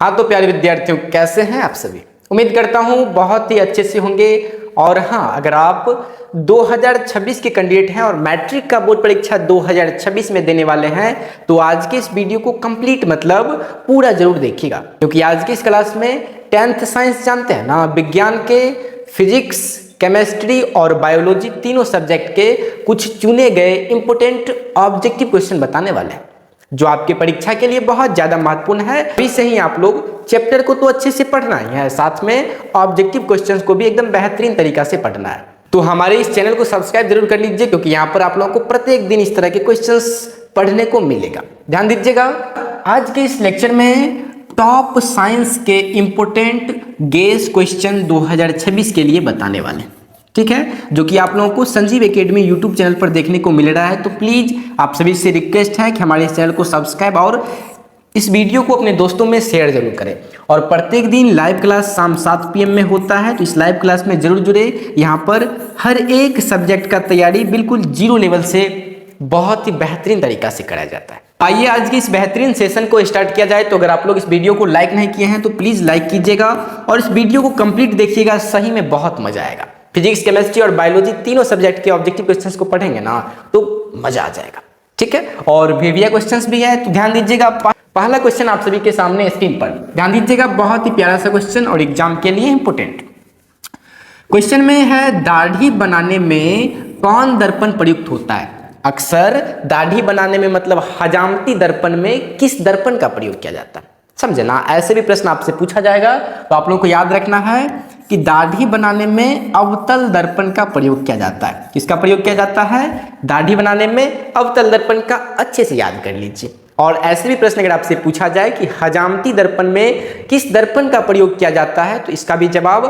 हाँ तो प्यारे विद्यार्थियों, कैसे हैं आप सभी। उम्मीद करता हूँ बहुत ही अच्छे से होंगे। और हाँ, अगर आप 2026 के कैंडिडेट हैं और मैट्रिक का बोर्ड परीक्षा 2026 में देने वाले हैं तो आज के इस वीडियो को कंप्लीट मतलब पूरा जरूर देखिएगा, क्योंकि आज की इस क्लास में 10th साइंस जानते हैं ना, विज्ञान के फिजिक्स, केमिस्ट्री और बायोलॉजी तीनों सब्जेक्ट के कुछ चुने गए इंपोर्टेंट ऑब्जेक्टिव क्वेश्चन बताने वाले हैं जो आपके परीक्षा के लिए बहुत ज्यादा महत्वपूर्ण है। अभी से ही आप लोग चैप्टर को तो अच्छे से पढ़ना ही है, साथ में ऑब्जेक्टिव क्वेश्चंस को भी एकदम बेहतरीन तरीका से पढ़ना है। तो हमारे इस चैनल को सब्सक्राइब जरूर कर लीजिए, क्योंकि यहाँ पर आप लोगों को प्रत्येक दिन इस तरह के क्वेश्चंस पढ़ने को मिलेगा। ध्यान दीजिएगा, आज के इस लेक्चर में टॉप साइंस के इंपोर्टेंट गेस क्वेश्चन 2026 के लिए बताने वाले हैं, ठीक है, जो कि आप लोगों को संजीव एकेडमी यूट्यूब चैनल पर देखने को मिल रहा है। तो प्लीज आप सभी से रिक्वेस्ट है कि हमारे इस चैनल को सब्सक्राइब और इस वीडियो को अपने दोस्तों में शेयर जरूर करें। और प्रत्येक दिन लाइव क्लास शाम 7 PM में होता है, तो इस लाइव क्लास में जरूर जुड़े। यहाँ पर हर एक सब्जेक्ट का तैयारी बिल्कुल जीरो लेवल से बहुत ही बेहतरीन तरीका से कराया जाता है। आइए आज के इस बेहतरीन सेशन को स्टार्ट किया जाए। तो अगर आप लोग इस वीडियो को लाइक नहीं किए हैं तो प्लीज लाइक कीजिएगा और इस वीडियो को कंप्लीट देखिएगा, सही में बहुत मजा आएगा। फिजिक्स, केमिस्ट्री और बायोलॉजी तीनों सब्जेक्ट के ऑब्जेक्टिव क्वेश्चंस को पढ़ेंगे ना तो मजा आ जाएगा, ठीक है। और VVA क्वेश्चंस भी है, तो ध्यान दीजिएगा। पहला क्वेश्चन आप सभी के सामने स्क्रीन पर ध्यान दीजिएगा, बहुत ही प्यारा सा क्वेश्चन और एग्जाम के लिए इंपोर्टेंट क्वेश्चन में है, दाढ़ी बनाने में कौन दर्पण प्रयुक्त होता है। अक्सर दाढ़ी बनाने में मतलब हजामती दर्पण में किस दर्पण का प्रयोग किया जाता है, समझे ना। ऐसे भी प्रश्न आपसे पूछा जाएगा, तो आप लोगों को याद रखना है कि दाढ़ी बनाने में अवतल दर्पण का प्रयोग किया जाता है। किसका प्रयोग किया जाता है? दाढ़ी बनाने में अवतल दर्पण का। अच्छे से याद कर लीजिए। और ऐसे भी प्रश्न अगर आपसे पूछा जाए कि हजामती दर्पण में किस दर्पण का प्रयोग किया जाता है, तो इसका भी जवाब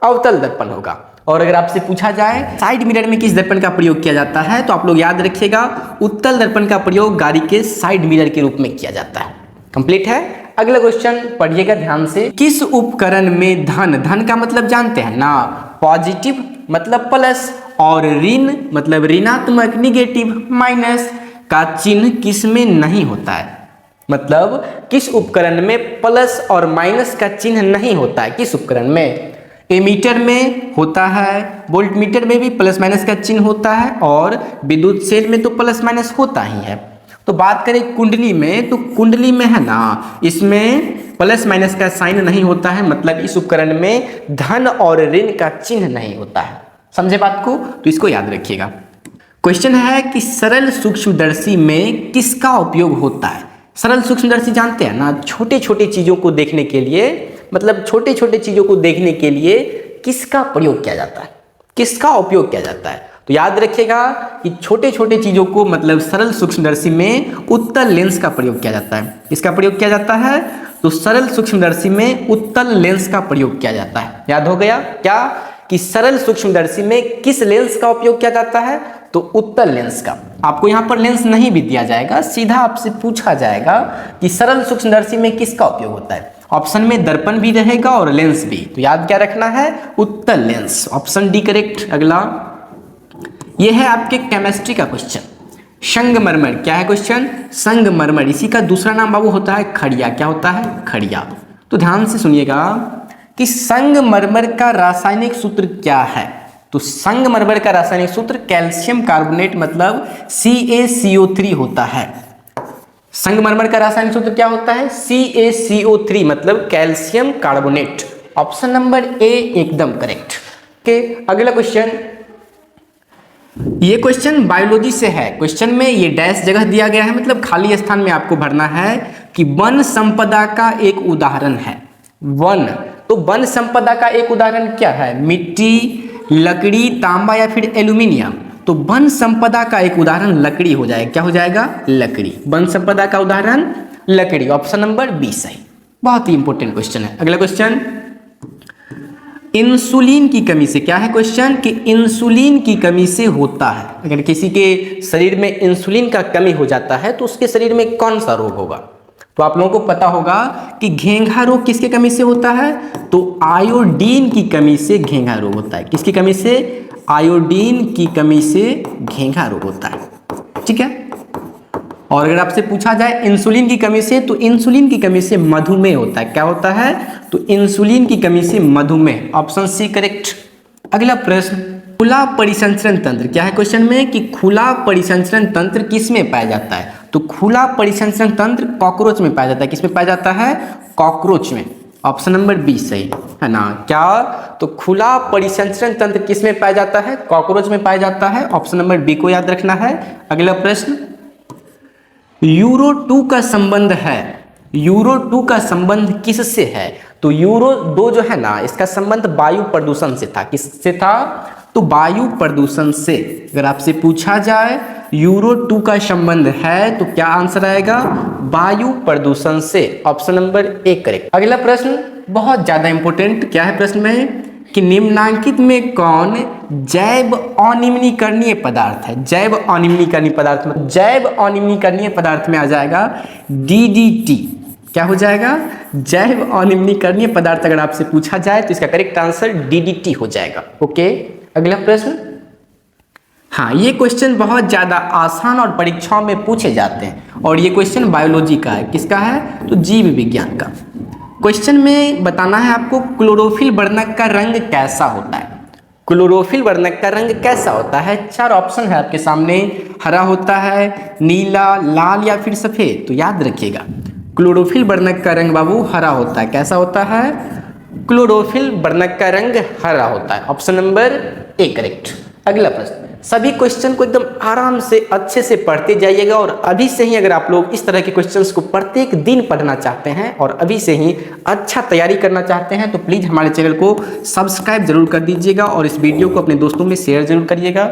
अवतल दर्पण होगा। और अगर आपसे पूछा जाए साइड मिरर में किस दर्पण का प्रयोग किया जाता है, तो आप लोग याद रखिएगा उत्तल दर्पण का प्रयोग गाड़ी के साइड मिरर के रूप में किया जाता है। कंप्लीट है। अगला क्वेश्चन पढ़िएगा ध्यान से। किस उपकरण में धन का मतलब जानते हैं ना, पॉजिटिव मतलब प्लस और ऋण मतलब ऋणात्मक निगेटिव माइनस का चिन्ह किस में नहीं होता है। मतलब किस उपकरण में प्लस और माइनस का चिन्ह नहीं होता है, किस उपकरण में। एमीटर में होता है, वोल्ट मीटर में भी प्लस माइनस का चिन्ह होता है और विद्युत सेल में तो प्लस माइनस होता ही है। तो बात करें कुंडली में, तो कुंडली में है ना, इसमें प्लस माइनस का साइन नहीं होता है, मतलब इस उपकरण में धन और ऋण का चिन्ह नहीं होता है। समझे बात को, तो इसको याद रखिएगा। क्वेश्चन है कि सरल सूक्ष्मदर्शी में किसका उपयोग होता है। सरल सूक्ष्मदर्शी जानते हैं ना, छोटे छोटे चीजों को देखने के लिए, मतलब छोटे छोटे चीजों को देखने के लिए किसका प्रयोग किया जाता है, किसका उपयोग किया जाता है। तो याद रखिएगा कि छोटे छोटे चीजों को मतलब सरल सूक्ष्मदर्शी में उत्तल लेंस का प्रयोग किया जाता है। इसका प्रयोग किया जाता है, तो सरल सूक्ष्मदर्शी में उत्तल लेंस का प्रयोग किया जाता है। याद हो गया क्या कि सरल सूक्ष्मदर्शी में किस लेंस का उपयोग किया जाता है, तो उत्तल लेंस का। आपको यहाँ पर लेंस नहीं भी दिया जाएगा, सीधा आपसे पूछा जाएगा कि सरल सूक्ष्मदर्शी में किसका उपयोग होता है। ऑप्शन में दर्पण भी रहेगा और लेंस भी, तो याद क्या रखना है, उत्तल लेंस। Option D correct. अगला ये है आपके केमिस्ट्री का क्वेश्चन। संगमरमर क्या है क्वेश्चन, संगमरमर, इसी का दूसरा नाम बाबू होता है खड़िया। क्या होता है? खड़िया। तो ध्यान से सुनिएगा कि संगमरमर का रासायनिक सूत्र क्या है। तो संगमरमर का रासायनिक सूत्र कैल्शियम कार्बोनेट मतलब CaCO3 होता है। संगमरमर का रासायनिक सूत्र क्या होता है? CaCO3 मतलब calcium carbonate. Option number A एकदम करेक्ट। ओके, अगला क्वेश्चन। ये क्वेश्चन बायोलॉजी से है। क्वेश्चन में ये डैश जगह दिया गया है, मतलब खाली स्थान में आपको भरना है कि वन संपदा का एक उदाहरण है। वन, तो वन संपदा का एक उदाहरण क्या है? मिट्टी, लकड़ी, तांबा या फिर एल्यूमिनियम। तो वन संपदा का एक उदाहरण लकड़ी हो जाएगा। क्या हो जाएगा? लकड़ी। वन संपदा का उदाहरण लकड़ी। ऑप्शन नंबर बी सही। बहुत ही इंपॉर्टेंट क्वेश्चन है। अगला क्वेश्चन, इंसुलिन की कमी से क्या है क्वेश्चन, कि इंसुलिन की कमी से होता है। अगर किसी के शरीर में इंसुलिन का कमी हो जाता है तो उसके शरीर में कौन सा रोग होगा। तो आप लोगों को पता होगा कि घेंघा रोग किसके कमी से होता है, तो आयोडीन की कमी से घेंघा रोग होता है। किसकी कमी से? आयोडीन की कमी से घेंघा रोग होता है, ठीक है। और अगर आपसे पूछा जाए इंसुलिन की कमी से, तो इंसुलिन की कमी से मधुमेह होता है। क्या होता है? तो इंसुलिन की कमी से मधुमेह, ऑप्शन सी करेक्ट। अगला प्रश्न, खुला परिसंचरण तंत्र, क्या है क्वेश्चन में कि खुला परिसंचरण तंत्र किस में पाया जाता है? तो खुला परिसंचरण तंत्र कॉकरोच में पाया जाता है। किस में पाया जाता है? कॉकरोच में, ऑप्शन नंबर बी सही है ना। क्या? तो खुला परिसंचरण तंत्र किस में पाया जाता है? कॉकरोच में पाया जाता है, ऑप्शन नंबर बी को याद रखना है। अगला प्रश्न, यूरो 2 का संबंध है, यूरो 2 का संबंध किससे है? तो यूरो 2 जो है ना, इसका संबंध वायु प्रदूषण से था। किससे था? तो वायु प्रदूषण से। अगर आपसे पूछा जाए यूरो 2 का संबंध है, तो क्या आंसर आएगा? वायु प्रदूषण से, ऑप्शन नंबर ए करेक्ट। अगला प्रश्न बहुत ज्यादा इंपॉर्टेंट, क्या है प्रश्न में कि निम्नांकित में कौन जैव अनिम्नीकरणीय पदार्थ है? जैव अनिम्नीकरणीय पदार्थ में, जैव अनिम्नीकरणीय पदार्थ में आ जाएगा DDT। क्या हो जाएगा? जैव अनिम्नीकरणीय पदार्थ अगर आपसे पूछा जाए तो इसका करेक्ट आंसर DDT हो जाएगा। ओके, अगला प्रश्न, हाँ ये क्वेश्चन बहुत ज्यादा आसान और परीक्षाओं में पूछे जाते हैं, और ये क्वेश्चन बायोलॉजी का है। किसका है? तो जीव विज्ञान का। क्वेश्चन में बताना है आपको क्लोरोफिल वर्णक का रंग कैसा होता है। क्लोरोफिल वर्णक का रंग कैसा होता है? 4 ऑप्शन है आपके सामने, हरा होता है, नीला, लाल या फिर सफेद। तो याद रखिएगा क्लोरोफिल वर्णक का रंग बाबू हरा होता है। कैसा होता है? क्लोरोफिल वर्णक का रंग हरा होता है, ऑप्शन नंबर ए करेक्ट। अगला प्रश्न, सभी क्वेश्चन को एकदम आराम से अच्छे से पढ़ते जाइएगा, और अभी से ही अगर आप लोग इस तरह के क्वेश्चंस को प्रत्येक दिन पढ़ना चाहते हैं और अभी से ही अच्छा तैयारी करना चाहते हैं, तो प्लीज़ हमारे चैनल को सब्सक्राइब जरूर कर दीजिएगा और इस वीडियो को अपने दोस्तों में शेयर जरूर करिएगा।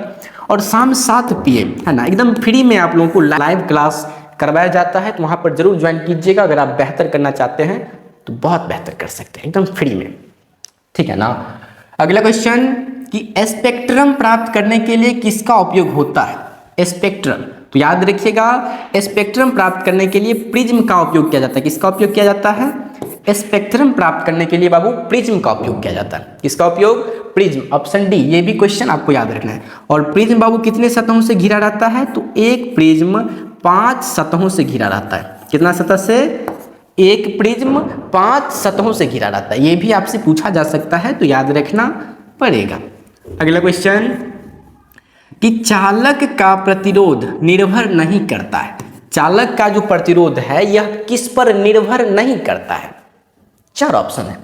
और शाम 7 PM है ना, एकदम फ्री में आप लोगों को लाइव क्लास करवाया जाता है, तो वहाँ पर जरूर ज्वाइन कीजिएगा। अगर आप बेहतर करना चाहते हैं तो बहुत बेहतर कर सकते हैं एकदम फ्री में, ठीक है ना। अगला क्वेश्चन कि स्पेक्ट्रम प्राप्त करने के लिए किसका उपयोग होता है? स्पेक्ट्रम, तो याद रखिएगा स्पेक्ट्रम प्राप्त करने के लिए प्रिज्म का उपयोग किया जाता है। किसका उपयोग किया जाता है? स्पेक्ट्रम प्राप्त करने के लिए बाबू प्रिज्म का उपयोग किया जाता है। किसका उपयोग? Prism, option D. ये भी क्वेश्चन आपको याद रखना है। और प्रिज्म बाबू कितने सतहों से घिरा रहता है? तो एक प्रिज्म 5 सतहों से घिरा रहता है। कितना सतह से? एक प्रिज्म 5 सतहों से घिरा रहता है। ये भी आपसे पूछा जा सकता है, तो याद रखना पड़ेगा। अगला क्वेश्चन कि चालक का प्रतिरोध निर्भर नहीं करता है। चालक का जो प्रतिरोध है यह किस पर निर्भर नहीं करता है? 4 ऑप्शन है।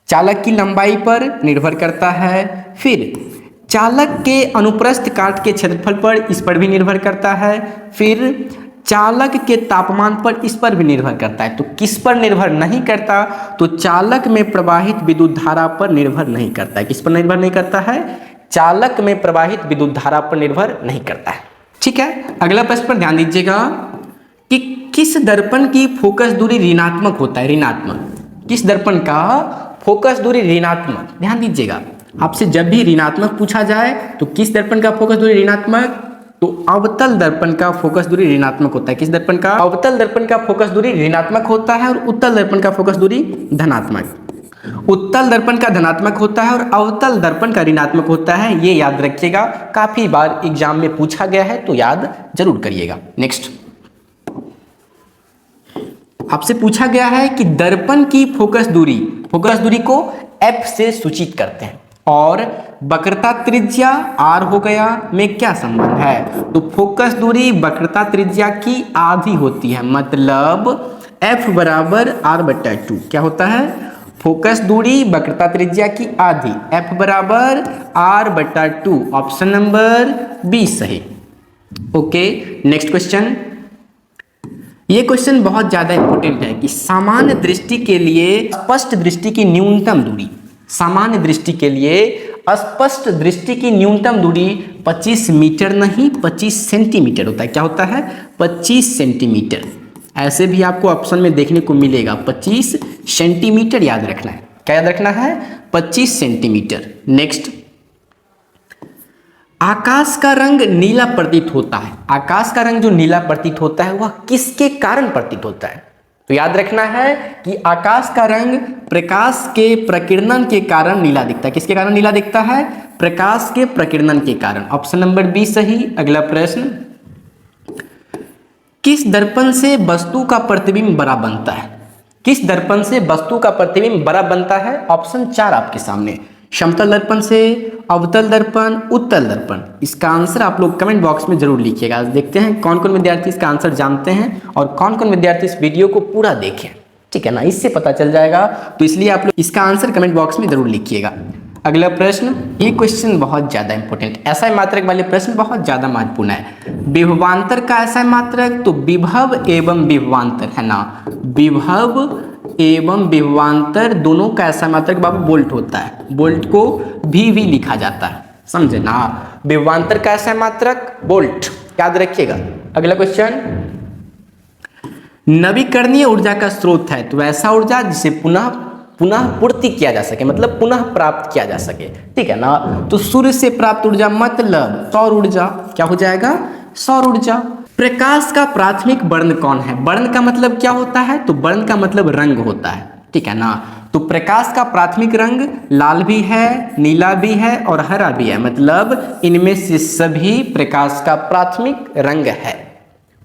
चालक की लंबाई पर निर्भर करता है, फिर चालक के अनुप्रस्थ काट के क्षेत्रफल पर, इस पर भी निर्भर करता है, फिर चालक के तापमान पर, इस पर भी निर्भर करता है। तो किस पर निर्भर नहीं करता? तो चालक में प्रवाहित विद्युत धारा पर निर्भर नहीं करता है। किस पर निर्भर नहीं करता है? चालक में प्रवाहित विद्युत धारा पर निर्भर नहीं करता है, ठीक है। अगला प्रश्न पर ध्यान दीजिएगा कि किस दर्पण की फोकस दूरी ऋणात्मक होता है? ऋणात्मक, किस दर्पण का फोकस दूरी ऋणात्मक? ध्यान दीजिएगा आपसे जब भी ऋणात्मक पूछा जाए तो किस दर्पण का फोकस दूरी ऋणात्मक? तो अवतल दर्पण का फोकस दूरी ऋणात्मक होता है। किस दर्पण का? अवतल दर्पण का फोकस दूरी ऋणात्मक होता है, और उत्तल दर्पण का फोकस दूरी धनात्मक। उत्तल दर्पण का धनात्मक होता है और अवतल दर्पण का ऋणात्मक होता है। ये याद रखिएगा, काफी बार एग्जाम में पूछा गया है, तो याद जरूर करिएगा। नेक्स्ट, आपसे पूछा गया है कि दर्पण की फोकस दूरी को F से सूचित करते हैं, और वक्रता त्रिज्या R हो गया में क्या संबंध है? तो फोकस दूरी वक्रता त्रिज्या की आधी होती है, मतलब F बराबर R/2। क्या होता है? फोकस दूरी वक्रता त्रिज्या की आधी, F बराबर R/2, ऑप्शन नंबर बी सही। Okay, next question. ये क्वेश्चन बहुत ज्यादा इंपॉर्टेंट है कि सामान्य दृष्टि के लिए स्पष्ट दृष्टि की न्यूनतम दूरी, सामान्य दृष्टि के लिए स्पष्ट दृष्टि की न्यूनतम दूरी 25 मीटर नहीं 25 सेंटीमीटर होता है। क्या होता है? 25 सेंटीमीटर। ऐसे भी आपको ऑप्शन में देखने को मिलेगा, 25 सेंटीमीटर याद रखना है। क्या याद रखना है? 25 सेंटीमीटर। नेक्स्ट, आकाश का रंग नीला प्रतीत होता है। आकाश का रंग जो नीला प्रतीत होता है वह किसके कारण प्रतीत होता है? तो याद रखना है कि आकाश का रंग प्रकाश के प्रकीर्णन के कारण नीला दिखता है। किसके कारण नीला दिखता है? प्रकाश के प्रकीर्णन के कारण, ऑप्शन नंबर बी सही। अगला प्रश्न, किस दर्पण से वस्तु का प्रतिबिंब बड़ा बनता है? किस दर्पण से वस्तु का प्रतिबिंब बड़ा बनता है? ऑप्शन 4 आपके सामने, समतल दर्पण से, अवतल दर्पण, उत्तल दर्पण। इसका आंसर आप लोग कमेंट बॉक्स में जरूर लिखिएगा। देखते हैं कौन कौन विद्यार्थी इसका आंसर जानते हैं और कौन कौन विद्यार्थी इस वीडियो को पूरा देखें, ठीक है ना, इससे पता चल जाएगा। तो इसलिए आप लोग इसका आंसर कमेंट बॉक्स में जरूर लिखिएगा। अगला प्रश्न, ये क्वेश्चन बहुत ज्यादा इंपॉर्टेंट, ऐसा मात्रक वाले प्रश्न बहुत ज्यादा महत्वपूर्ण है। विभवांतर का ऐसा मात्रक, तो विभव एवं विभवांतर है ना, विभव एवं विभवांतर दोनों का ऐसा मात्रक बाबू बोल्ट होता है। बोल्ट को भी लिखा जाता है, समझे ना। विभवांतर का ऐसा मात्रक बोल्ट, याद रखिएगा। अगला क्वेश्चन, नवीकरणीय ऊर्जा का स्रोत है तो ऐसा ऊर्जा जिसे पुनः पूर्ति किया जा सके, मतलब पुनः प्राप्त किया जा सके, ठीक है ना। तो सूर्य से प्राप्त ऊर्जा मतलब सौर ऊर्जा, क्या हो जाएगा, सौर ऊर्जा। प्रकाश का प्राथमिक वर्ण कौन है? वर्ण का मतलब क्या होता है? तो वर्ण का मतलब रंग होता है, ठीक है ना। तो प्रकाश का प्राथमिक रंग लाल भी है, नीला भी है और हरा भी है, मतलब इनमें से सभी प्रकाश का प्राथमिक रंग है।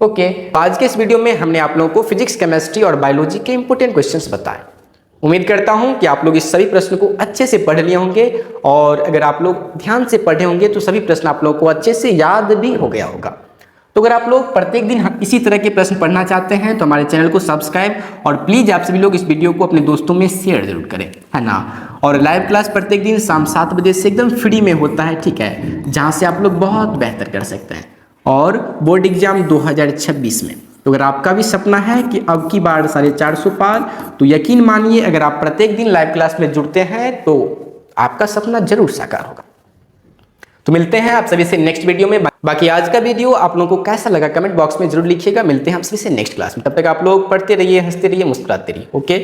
ओके, आज के इस वीडियो में हमने आप लोगों को फिजिक्स, केमिस्ट्री और बायोलॉजी के इंपॉर्टेंट क्वेश्चंस बताए। उम्मीद करता हूं कि आप लोग इस सभी प्रश्न को अच्छे से पढ़ लिए होंगे और अगर आप लोग ध्यान से पढ़े होंगे तो सभी प्रश्न आप लोगों को अच्छे से याद भी हो गया होगा। तो अगर आप लोग प्रत्येक दिन इसी तरह के प्रश्न पढ़ना चाहते हैं तो हमारे चैनल को सब्सक्राइब और प्लीज आप सभी लोग इस वीडियो को अपने दोस्तों में शेयर जरूर करें, है ना। और लाइव क्लास प्रत्येक दिन शाम 7 बजे से एकदम फ्री में होता है, ठीक है, जहां से आप लोग बहुत बेहतर कर सकते हैं। और बोर्ड एग्जाम 2026 में तो अगर आपका भी सपना है कि अब की बार 450 पार, तो यकीन मानिए अगर आप प्रत्येक दिन लाइव क्लास में जुड़ते हैं तो आपका सपना जरूर साकार होगा। तो मिलते हैं आप सभी से नेक्स्ट वीडियो में। बाकी आज का वीडियो आप लोगों को कैसा लगा कमेंट बॉक्स में जरूर लिखिएगा। मिलते हैं आप सभी से नेक्स्ट क्लास में, तब तक आप लोग पढ़ते रहिए, हंसते रहिए, मुस्कुराते रहिए। ओके।